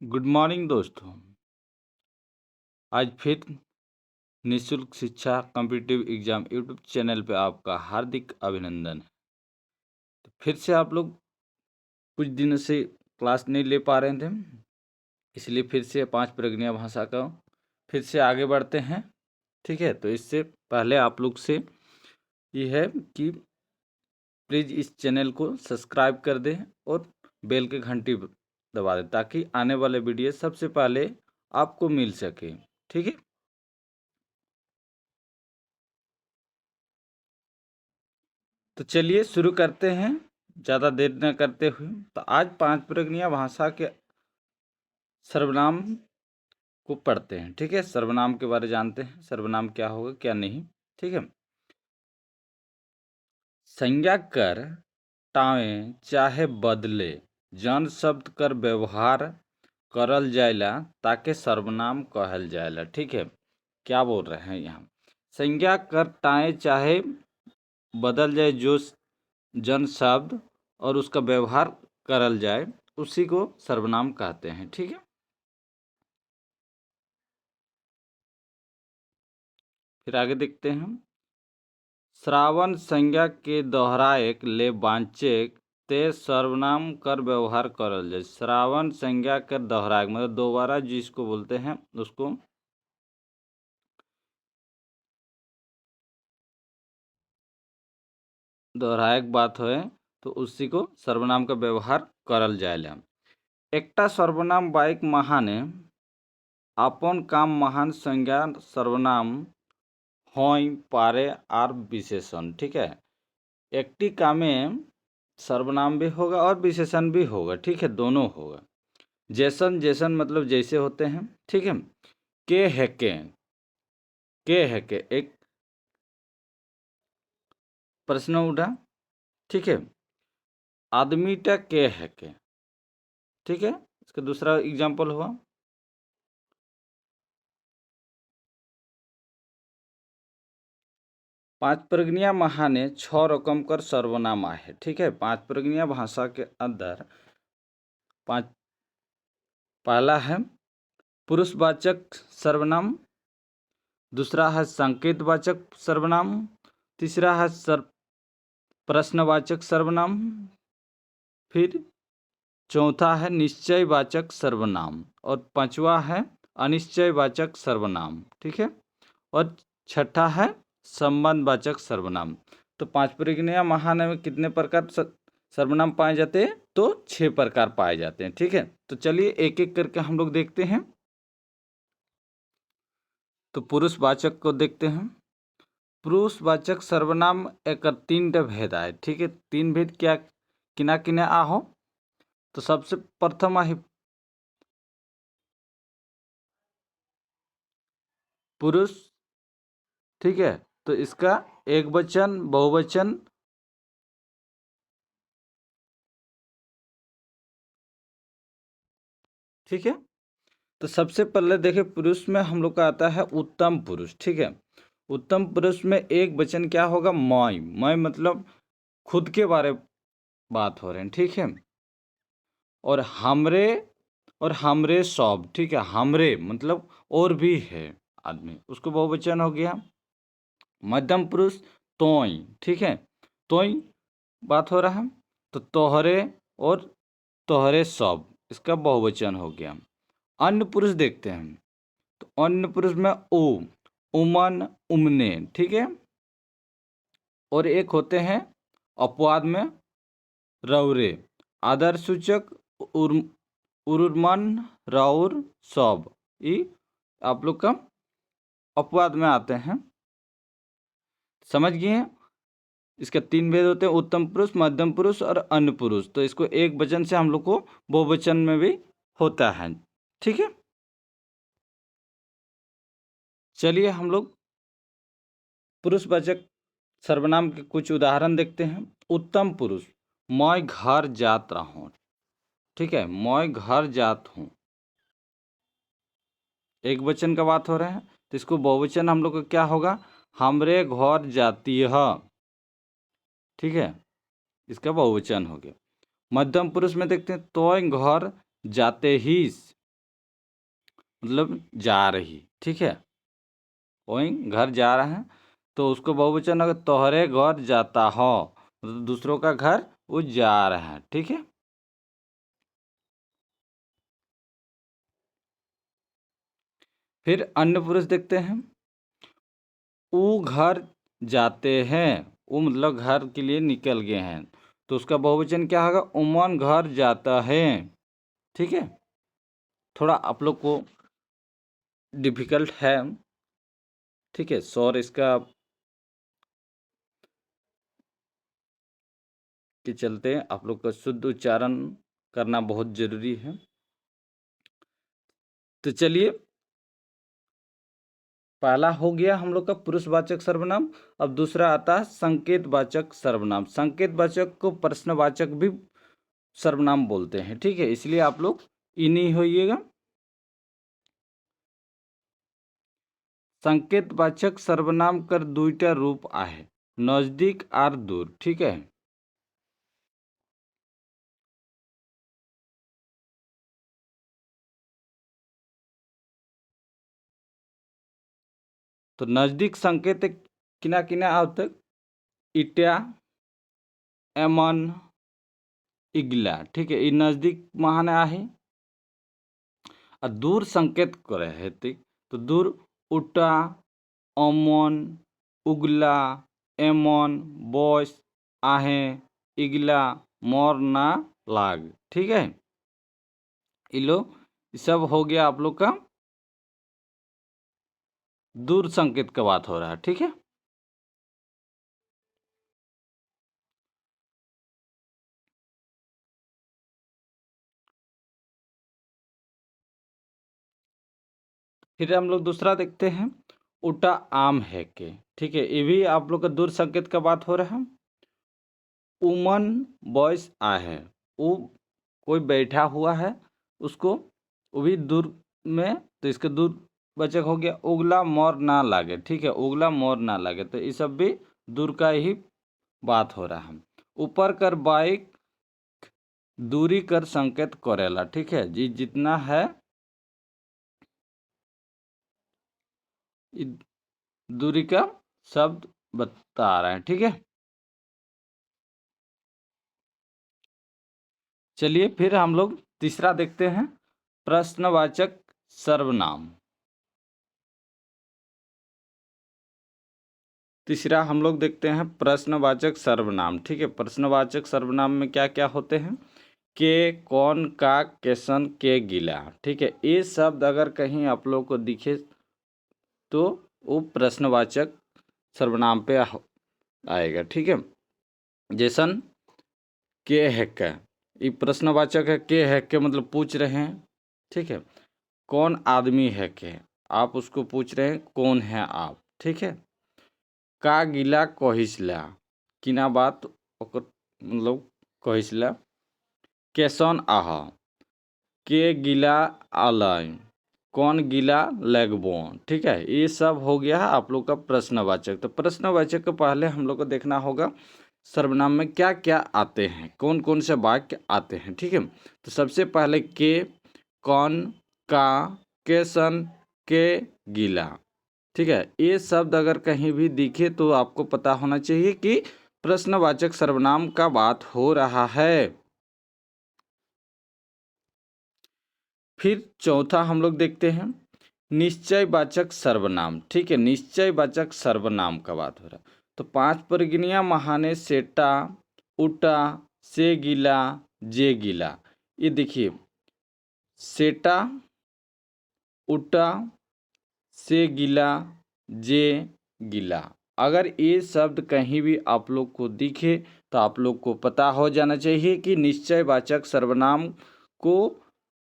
Good morning दोस्तों। आज फिर निशुल्क शिक्षा कॉम्पिटिटिव एग्जाम यूट्यूब चैनल पे आपका हार्दिक अभिनंदन है। तो फिर से आप लोग कुछ दिनों से क्लास नहीं ले पा रहे थे, इसलिए फिर से पांच प्रज्ञा भाषा का फिर से आगे बढ़ते हैं। ठीक है, तो इससे पहले आप लोग से ये है कि प्लीज़ इस चैनल को सब्सक्राइब कर दें और बेल के घंटी दबा दें ताकि आने वाले वीडियो सबसे पहले आपको मिल सके। ठीक है, तो चलिए शुरू करते हैं ज़्यादा देर न करते हुए। तो आज पांच प्रज्ञा भाषा के सर्वनाम को पढ़ते हैं। ठीक है, सर्वनाम के बारे जानते हैं, सर्वनाम क्या होगा क्या नहीं। ठीक है, संज्ञा कर टावे चाहे बदले जन शब्द कर व्यवहार करल जायला ताके सर्वनाम कहल जायला। ठीक है, क्या बोल रहे हैं यहाँ, संज्ञा कर टाए चाहे बदल जाए जो जन शब्द और उसका व्यवहार करल जाए उसी को सर्वनाम कहते हैं। ठीक है, फिर आगे देखते हैं। श्रावण संज्ञा के दोहराएक ले वांचेक ते सर्वनाम कर व्यवहार करल जाए। श्रावण संज्ञा कर दोहराएक मतलब दोबारा जिसको बोलते हैं उसको दोहराएक बात है तो उसी को सर्वनाम का व्यवहार करल जाएला। एकटा सर्वनाम बाइक महाने अपन काम महान संज्ञा सर्वनाम হয় पारे आर विशेषण। ठीक है, एकटी कामे सर्वनाम भी होगा और विशेषण भी होगा। ठीक है, दोनों होगा। जैसन जैसन मतलब जैसे होते हैं। ठीक है, के है के एक प्रश्न उठा। ठीक है, आदमीटा के है के। ठीक है, इसका दूसरा एग्जाम्पल हुआ पांच प्रज्ञा महाने 6 रकम कर सर्वनाम आहे। ठीक है, पांच प्रज्ञा भाषा के अंदर पांच पहला है पुरुषवाचक सर्वनाम, दूसरा है संकेतवाचक सर्वनाम, तीसरा है प्रश्नवाचक सर्वनाम, फिर चौथा है निश्चयवाचक सर्वनाम और पांचवा है अनिश्चयवाचक सर्वनाम। ठीक है, और छठा है संबंधवाचक सर्वनाम। तो पांच प्रज्ञा महान में कितने प्रकार सर्वनाम पाए जाते हैं? तो 6 प्रकार पाए जाते हैं। ठीक है, तो चलिए एक एक करके हम लोग देखते हैं। तो पुरुषवाचक को देखते हैं। पुरुषवाचक सर्वनाम एक 3 भेद आए। ठीक है, 3 भेद क्या किना किना आहो। तो सबसे प्रथम आहे पुरुष। ठीक है, तो इसका एक वचन बहुवचन ठीक है, तो सबसे पहले देखिए पुरुष में हम लोग का आता है उत्तम पुरुष। ठीक है, उत्तम पुरुष में एक वचन क्या होगा? मैं मतलब खुद के बारे बात हो रहे हैं। ठीक है, और हमरे सब। ठीक है, हमरे मतलब और भी है आदमी, उसको बहुवचन हो गया। मध्यम पुरुष तोय। ठीक है, तोय बात हो रहा है तो तोहरे और तोहरे सब इसका बहुवचन हो गया। अन्य पुरुष देखते हैं। तो अन्य पुरुष में ओ, उमन, उमने। ठीक है, और एक होते हैं अपवाद में रौरे, आदर सूचक उर्मन, रौर, सब। ये आप लोग का अपवाद में आते हैं। समझ गए? इसके 3 भेद होते हैं, उत्तम पुरुष, मध्यम पुरुष और अन्य पुरुष। तो इसको एक वचन से हम लोग को बहुवचन में भी होता है। ठीक है, चलिए हम लोग पुरुषवाचक सर्वनाम के कुछ उदाहरण देखते हैं। उत्तम पुरुष मैं घर जात रहा हूँ। ठीक है, मैं घर जात हूँ, एक वचन का बात हो रहा है। तो इसको बहुवचन हम लोग का क्या होगा? हमरे घर जाती है। ठीक है, इसका बहुवचन हो गया। मध्यम पुरुष में देखते हैं तो घर जाते ही। मतलब जा रही, ठीक है। वहीं घर जा रहा है तो उसको बहुवचन अगर तोहरे घर जाता हो, मतलब दूसरों का घर वो जा रहा है, ठीक है। फिर अन्य पुरुष देखते हैं। वो घर जाते हैं, वो मतलब घर के लिए निकल गए हैं, तो उसका बहुवचन क्या होगा? उमन घर जाता है, ठीक है। थोड़ा आप लोग को डिफिकल्ट है, ठीक है। स्वर इसका के चलते आप लोग का शुद्ध उच्चारण करना बहुत जरूरी है। तो चलिए, पहला हो गया हम लोग का पुरुषवाचक सर्वनाम। अब दूसरा आता है संकेतवाचक सर्वनाम। संकेतवाचक को प्रश्नवाचक भी सर्वनाम बोलते हैं, ठीक है, इसलिए आप लोग इन्हीं होइएगा। संकेतवाचक सर्वनाम कर दुईटा रूप आहे, नजदीक और दूर, ठीक है। तो नजदीक संकेत किना किना आवत? इट्या, एमन, इगला, ठीक है, ये नजदीक महाने आहे। और दूर संकेत करे हेती तो दूर उटा, अमन, उगला, एमन, बॉयस, आहे, इगला, मोर ना लाग, ठीक है। इलो सब हो गया आप लोग का दूर संकेत का बात हो रहा है, ठीक है। फिर हम लोग दूसरा देखते हैं, उटा आम है के, ठीक है, ये भी आप लोग का दूर संकेत का बात हो रहा है। उमन बॉयस आ है, वो कोई बैठा हुआ है, उसको वो भी दूर में, तो इसका दूर वाचक हो गया। उगला मोर ना लागे, ठीक है, उगला मोर ना लागे, तो ये सब भी दूर का ही बात हो रहा है। ऊपर कर बाइक दूरी कर संकेत करेला, ठीक है जी, जितना है दूरी का शब्द बता रहे हैं, ठीक है। चलिए फिर हम लोग तीसरा देखते हैं, प्रश्नवाचक सर्वनाम। तीसरा हम लोग देखते हैं प्रश्नवाचक सर्वनाम, ठीक है। प्रश्नवाचक सर्वनाम में क्या क्या होते हैं? के, कौन, का, कैसन, के, गिला, ठीक है। ये शब्द अगर कहीं आप लोग को दिखे तो वो प्रश्नवाचक सर्वनाम पे आएगा, ठीक है। जैसन के है क्या, ये प्रश्नवाचक है। के है क्या मतलब पूछ रहे हैं, ठीक है। कौन आदमी है के, आप उसको पूछ रहे हैं कौन है आप, ठीक है। का गिला कहिसला, किना बात ओकर मतलब कहिसला। कैसन आह, के गिला आलय, कौन गिला लगबो, ठीक है। ये सब हो गया है आप लोग का प्रश्नवाचक। तो प्रश्नवाचक के पहले हम लोग को देखना होगा सर्वनाम में क्या क्या आते हैं, कौन कौन से वाक्य आते हैं, ठीक है। तो सबसे पहले के, कौन, का, कैसन, के, गिला, ठीक है। ये शब्द अगर कहीं भी दिखे तो आपको पता होना चाहिए कि प्रश्नवाचक सर्वनाम का बात हो रहा है। फिर चौथा हम लोग देखते हैं निश्चयवाचक सर्वनाम, ठीक है। निश्चयवाचक सर्वनाम का बात हो रहा है। तो पांच परगिनिया महाने सेटा, उटा, से गिला, जे गिला। ये देखिए, सेटा, उटा, से गिला, जे गिला, अगर ये शब्द कहीं भी आप लोग को दिखे तो आप लोग को पता हो जाना चाहिए कि निश्चयवाचक सर्वनाम को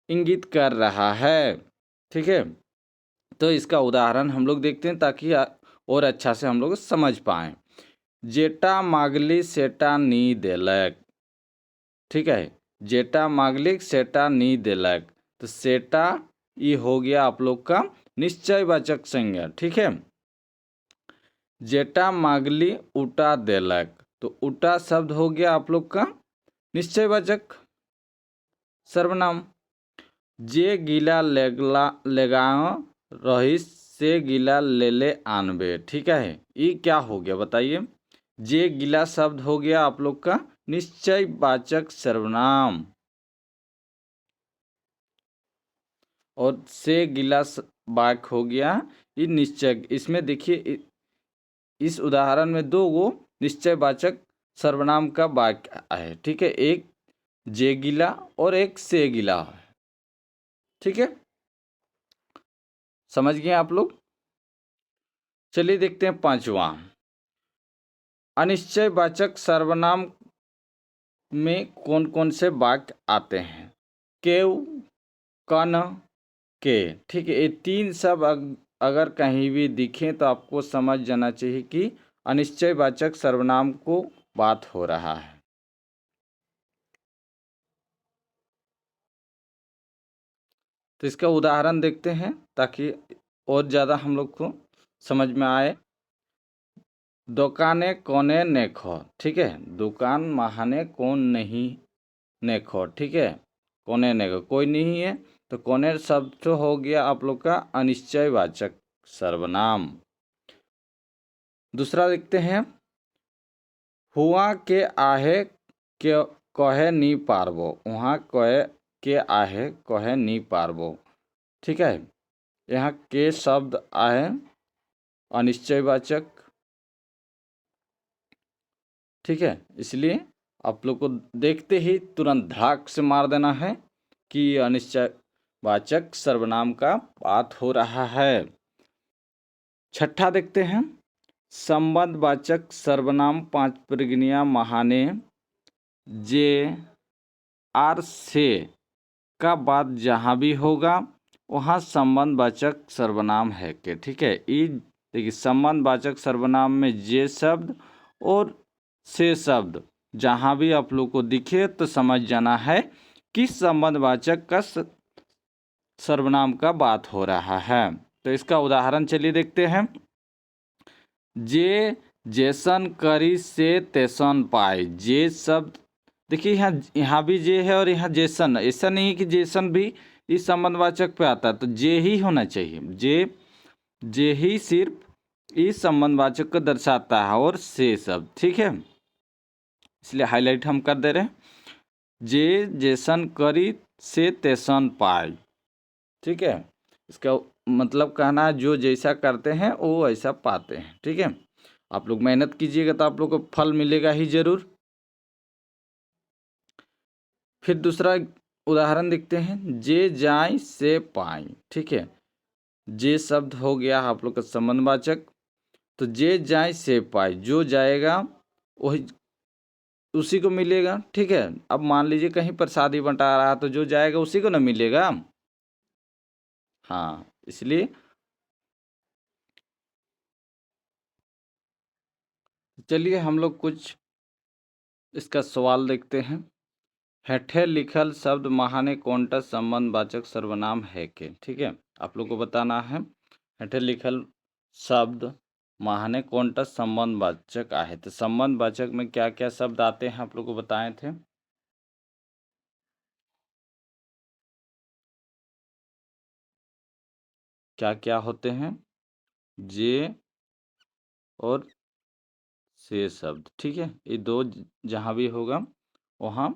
इंगित कर रहा है, ठीक है। तो इसका उदाहरण हम लोग देखते हैं ताकि और अच्छा से हम लोग समझ पाएं। जेटा मागली सेटा नी देलक, ठीक है। जेटा मागलिक सेटा नी देलक, तो सेटा ये हो गया आप लोग का निश्चयवाचक संज्ञा, ठीक है। जेटा मागली उटा देलक, तो उटा शब्द हो गया आप लोग का निश्चयवाचक सर्वनाम। जे गिला लगाओ रहीस से गिला ले ले आनबे। ठीक है, ये क्या हो गया बताइए। जे गिला शब्द हो गया आप लोग का निश्चय वाचक सर्वनाम, और से गिला वाक्य हो गया ये निश्चय। इसमें देखिए इस उदाहरण में दो गो निश्चयवाचक सर्वनाम का वाक्य है। ठीक है, एक जे गिला और एक से गिला है। ठीक है, समझ गए आप लोग। चलिए देखते हैं पांचवा। अनिश्चयवाचक सर्वनाम में कौन कौन से वाक्य आते हैं। केव, कन, के। ठीक है, ये तीन सब अगर कहीं भी दिखें तो आपको समझ जाना चाहिए कि अनिश्चयवाचक सर्वनाम को बात हो रहा है। तो इसका उदाहरण देखते हैं ताकि और ज़्यादा हम लोग को समझ में आए। दुकाने कोने ने खो। ठीक है, दुकान महाने कौन नहीं ने खो। ठीक है, कोने ने खो कोई नहीं है, तो कोने शब्द तो हो गया आप लोग का अनिश्चयवाचक सर्वनाम। दूसरा देखते हैं, हुआ के आहे के कहे नी पारबो। वहाँ कहे के आहे कहे नी पारबो। ठीक है, यहाँ के शब्द आए अनिश्चयवाचक। ठीक है, इसलिए आप लोग को देखते ही तुरंत धड़ाक से मार देना है कि अनिश्चयवाचक सर्वनाम का बात हो रहा है। छठा देखते हैं, संबंधवाचक सर्वनाम पांच प्रगनिया महाने जे आर से का बाद जहाँ भी होगा वहाँ संबंधवाचक सर्वनाम है के। ठीक है, ये देखिए संबंधवाचक सर्वनाम में जे शब्द और से शब्द जहाँ भी आप लोग को दिखे तो समझ जाना है कि संबंधवाचक का सर्वनाम का बात हो रहा है। तो इसका उदाहरण चलिए देखते हैं। जे जैसन करी से तैसन पाए। जे शब्द देखिए यहाँ भी जे है और यहाँ जैसन। ऐसा नहीं है कि जैसन भी इस संबंधवाचक पे आता है, तो जे ही होना चाहिए। जे ही सिर्फ इस संबंधवाचक को दर्शाता है और से शब्द। ठीक है, इसलिए हाईलाइट हम कर दे रहे हैं, जे जैसन करी से तैसन पाए। ठीक है, इसका मतलब कहना है जो जैसा करते हैं वो ऐसा पाते हैं। ठीक है, आप लोग मेहनत कीजिएगा तो आप लोग को फल मिलेगा ही जरूर। फिर दूसरा उदाहरण देखते हैं, जे जाए से पाए। ठीक है, जे शब्द हो गया आप लोग का संबंधवाचक, तो जे जाए से पाए, जो जाएगा वही उसी को मिलेगा। ठीक है, अब मान लीजिए कहीं प्रसादी बंटा रहा तो जो जाएगा उसी को ना मिलेगा। हाँ, इसलिए चलिए हम लोग कुछ इसका सवाल देखते हैं। हेठे लिखल शब्द महाने कौनटा संबंधवाचक सर्वनाम है के। ठीक है, आप लोग को बताना है हेठे लिखल शब्द महाने कौनटा संबंधवाचक आहे। तो संबंधवाचक में क्या क्या शब्द आते हैं आप लोग को बताए थे। क्या क्या होते हैं, जे और से शब्द। ठीक है, ये दो जहाँ भी होगा वहाँ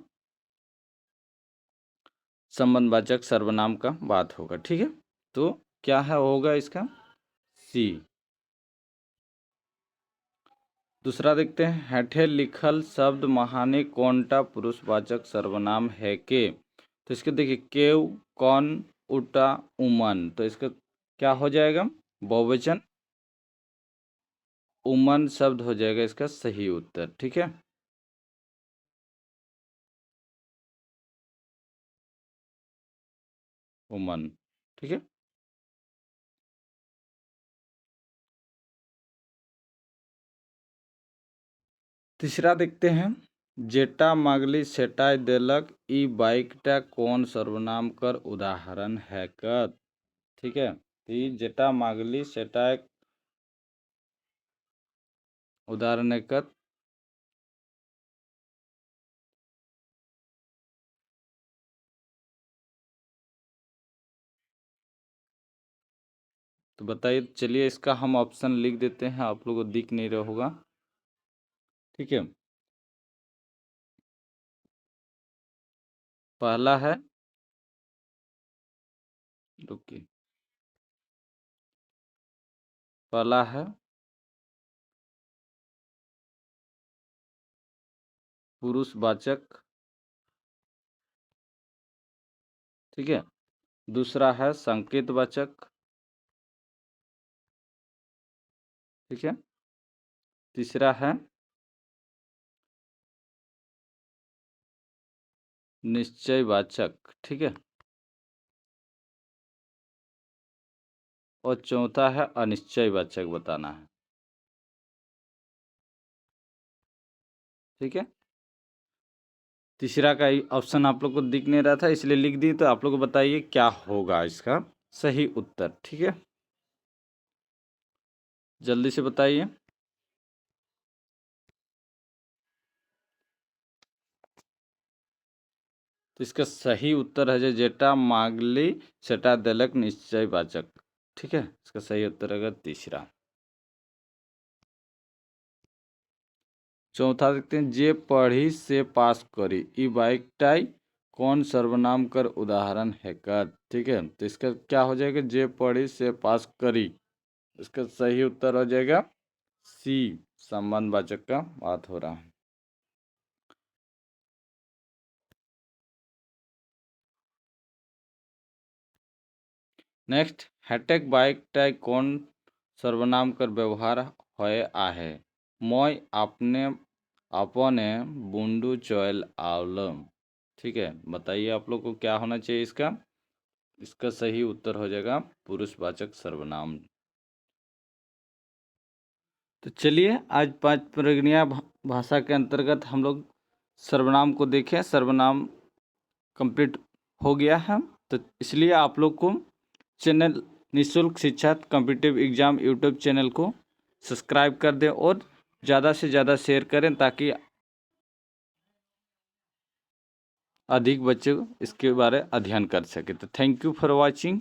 संबंधवाचक सर्वनाम का बात होगा। ठीक है, तो क्या है होगा इसका सी। दूसरा देखते हैं, हेठे लिखल शब्द महाने कौनटा पुरुषवाचक सर्वनाम है के। तो इसके देखिए केव, कौन, उटा, उमन। तो इसका क्या हो जाएगा, बहुवचन उमन शब्द हो जाएगा इसका सही उत्तर। ठीक है, उमन। ठीक है, तीसरा देखते हैं, जेटा मागली सेटाय देलक ई बाइकटा कौन सर्वनाम कर उदाहरण है कत। ठीक है, तो ये जेटा मागली सेटाय उदाहरण है कत। तो बताइए, चलिए इसका हम ऑप्शन लिख देते हैं, आप लोगों को दिख नहीं रहा होगा। ठीक है, पहला है, रुकिए, पहला है पुरुषवाचक। ठीक है, दूसरा है संकेतवाचक। ठीक है, तीसरा है निश्चयवाचक। ठीक है, और चौथा है अनिश्चयवाचक बताना है। ठीक है, तीसरा का ऑप्शन आप लोग को दिख नहीं रहा था इसलिए लिख दी, तो आप लोग को बताइए क्या होगा इसका सही उत्तर। ठीक है, जल्दी से बताइए। तो इसका सही उत्तर है जो जेटा मागली सेटा दलक निश्चयवाचक। ठीक है, इसका सही उत्तर है तीसरा। चौथा देखते हैं, जे पढ़ी से पास करी ई बाइकटाई कौन सर्वनाम कर उदाहरण है कर। ठीक है, तो इसका क्या हो जाएगा, जे पढ़ी से पास करी। इसका सही उत्तर हो जाएगा सी, संबंधवाचक का बात हो रहा है। नेक्स्ट, हैटेक बाइकटाई कौन सर्वनाम कर व्यवहार होए आहे। मैं आपने अपने बुंडू चोयल आवलम। ठीक है, बताइए आप लोग को क्या होना चाहिए इसका। इसका सही उत्तर हो जाएगा पुरुषवाचक सर्वनाम। तो चलिए, आज 5 प्रगनिया भाषा के अंतर्गत हम लोग सर्वनाम को देखें। सर्वनाम कंप्लीट हो गया है, तो इसलिए आप लोग को चैनल निःशुल्क शिक्षा कॉम्पिटिटिव एग्जाम यूट्यूब चैनल को सब्सक्राइब कर दें और ज़्यादा से ज़्यादा शेयर करें ताकि अधिक बच्चे इसके बारे अध्ययन कर सके। तो थैंक यू फॉर वॉचिंग।